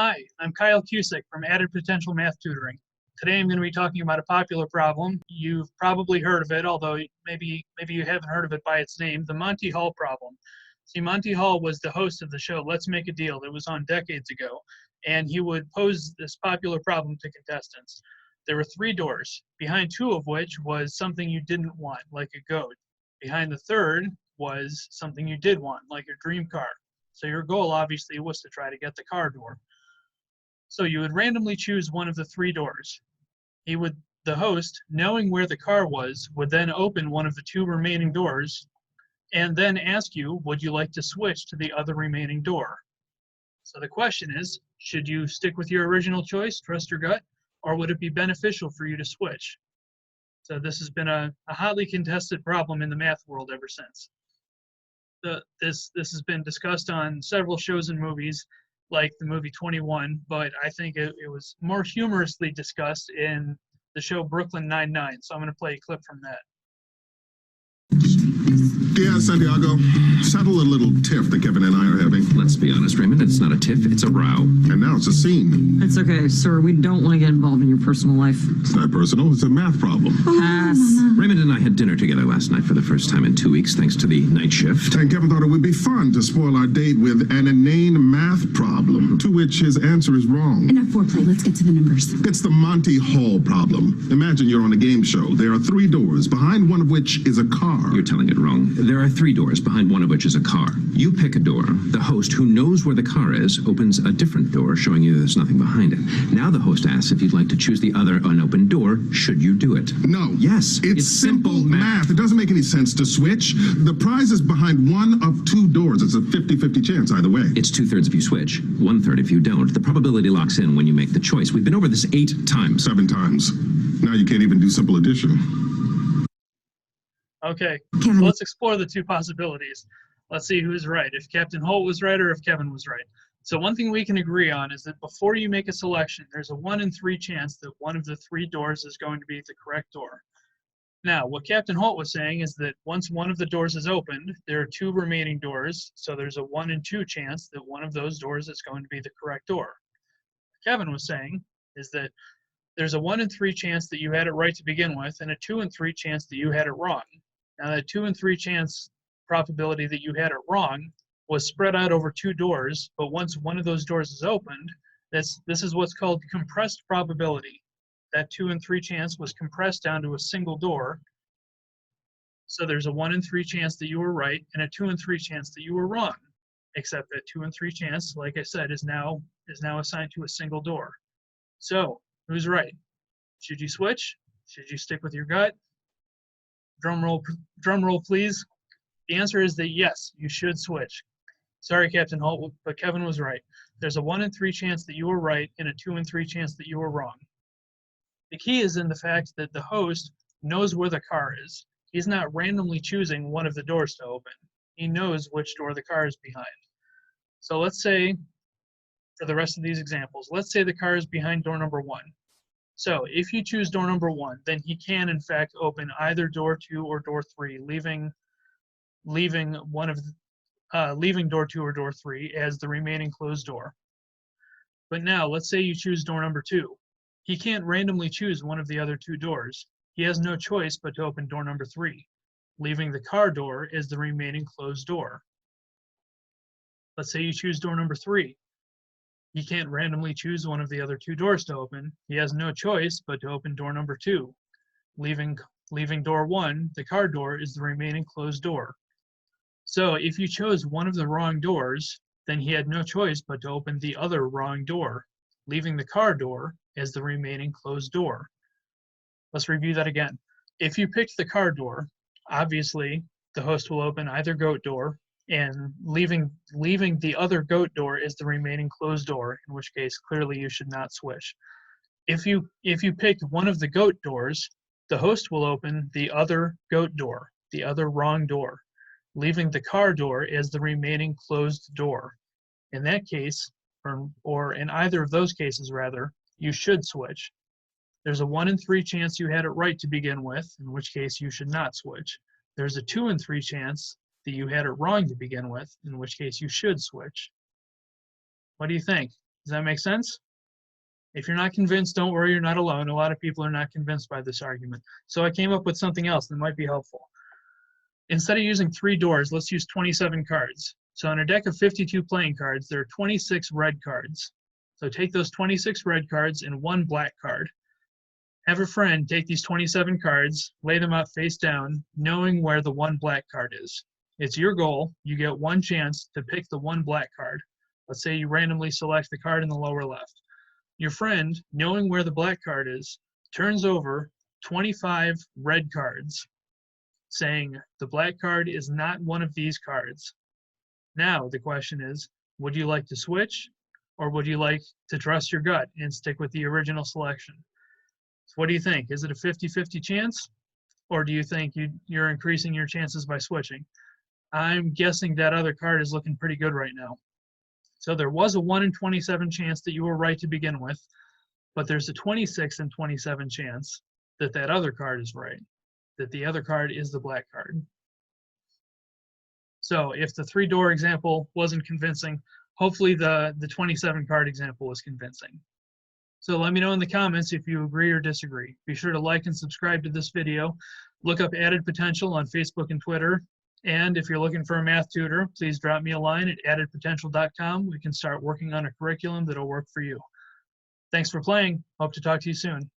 Hi, I'm Kyle Cusick from Added Potential Math Tutoring. Today I'm going to be talking about a popular problem. You've probably heard of it, although maybe you haven't heard of it by its name, the Monty Hall Problem. See, Monty Hall was the host of the show Let's Make a Deal that was on decades ago, and he would pose this popular problem to contestants. There were 3 doors, behind 2 of which was something you didn't want, like a goat. Behind the third was something you did want, like your dream car. So your goal obviously was to try to get the car door. So you would randomly choose one of the 3 doors. The host, knowing where the car was, would then open one of the 2 remaining doors and then ask you, would you like to switch to the other remaining door? So the question is, should you stick with your original choice, trust your gut, or would it be beneficial for you to switch? So this has been a hotly contested problem in the math world ever since. This has been discussed on several shows and movies, like the movie 21, but I think it was more humorously discussed in the show Brooklyn Nine-Nine. So I'm going to play a clip from that. Yeah, Santiago, settle a little tiff that Kevin and I are having. Let's be honest, Raymond, it's not a tiff, it's a row. And now it's a scene. It's okay, sir. We don't want to get involved in your personal life. It's not personal, it's a math problem. Pass. Raymond and I had dinner together last night for the first time in 2 weeks, thanks to the night shift. And Kevin thought it would be fun to spoil our date with an inane math problem, to which his answer is wrong. Enough foreplay, let's get to the numbers. It's the Monty Hall problem. Imagine you're on a game show. There are 3 doors, behind one of which is a car. You're telling it wrong. There are 3 doors, behind one of which is a car. You pick a door. The host, who knows where the car is, opens a different door, showing you there's nothing behind it. Now the host asks if you'd like to choose the other unopened door. Should you do it? No. Yes. It's simple math. It doesn't make any sense to switch. The prize is behind one of 2 doors. It's a 50-50 chance either way. It's 2/3 if you switch, 1/3 if you don't. The probability locks in when you make the choice. We've been over this 8 times. 7 times. Now you can't even do simple addition. Okay, so let's explore the 2 possibilities. Let's see who's right, if Captain Holt was right or if Kevin was right. So one thing we can agree on is that before you make a selection, there's a 1 in 3 chance that one of the 3 doors is going to be the correct door. Now, what Captain Holt was saying is that once one of the doors is opened, there are 2 remaining doors, so there's a 1 in 2 chance that one of those doors is going to be the correct door. What Kevin was saying is that there's a 1 in 3 chance that you had it right to begin with and a 2 in 3 chance that you had it wrong. Now, that 2 in 3 chance probability that you had it wrong was spread out over 2 doors, but once one of those doors is opened, this is what's called compressed probability. That 2 in 3 chance was compressed down to a single door. So there's a 1 in 3 chance that you were right and a 2 in 3 chance that you were wrong, except that 2 in 3 chance, like I said, is now assigned to a single door. So who's right? Should you switch? Should you stick with your gut? Drum roll, please. The answer is that yes, you should switch. Sorry, Captain Holt, but Kevin was right. There's a 1 in 3 chance that you were right and a 2 in 3 chance that you were wrong. The key is in the fact that the host knows where the car is. He's not randomly choosing one of the doors to open. He knows which door the car is behind. So let's say, for the rest of these examples, let's say the car is behind door number 1. So if you choose door number 1, then he can in fact open either door 2 or door 3, leaving door 2 or door 3 as the remaining closed door. But now let's say you choose door number 2. He can't randomly choose one of the other 2 doors. He has no choice but to open door number 3, leaving the car door as the remaining closed door. Let's say you choose door number 3. He can't randomly choose one of the other 2 doors to open. He has no choice but to open door number 2. Leaving door 1, the car door is the remaining closed door. So if you chose one of the wrong doors, then he had no choice but to open the other wrong door, leaving the car door as the remaining closed door. Let's review that again. If you picked the car door, obviously the host will open either goat door, and leaving the other goat door is the remaining closed door, in which case clearly you should not switch. If you picked one of the goat doors, the host will open the other goat door, the other wrong door, leaving the car door as the remaining closed door. In that case, or in either of those cases rather, you should switch. There's a 1 in 3 chance you had it right to begin with, in which case you should not switch. There's a 2 in 3 chance that you had it wrong to begin with, in which case you should switch. What do you think? Does that make sense? If you're not convinced, don't worry, you're not alone. A lot of people are not convinced by this argument. So I came up with something else that might be helpful. Instead of using 3 doors, let's use 27 cards. So on a deck of 52 playing cards, there are 26 red cards. So take those 26 red cards and 1 black card. Have a friend take these 27 cards, lay them out face down, knowing where the 1 black card is. It's your goal. You get 1 chance to pick the 1 black card. Let's say you randomly select the card in the lower left. Your friend, knowing where the black card is, turns over 25 red cards, saying the black card is not one of these cards. Now the question is, would you like to switch, or would you like to trust your gut and stick with the original selection? So what do you think? Is it a 50-50 chance, or do you think you're increasing your chances by switching? I'm guessing that other card is looking pretty good right now. So there was a 1 in 27 chance that you were right to begin with, but there's a 26 in 27 chance that that other card is right, that the other card is the black card. So if the 3-door example wasn't convincing, hopefully the 27 card example was convincing. So let me know in the comments if you agree or disagree. Be sure to like and subscribe to this video. Look up Added Potential on Facebook and Twitter. And if you're looking for a math tutor, please drop me a line at addedpotential.com. We can start working on a curriculum that'll work for you. Thanks for playing. Hope to talk to you soon.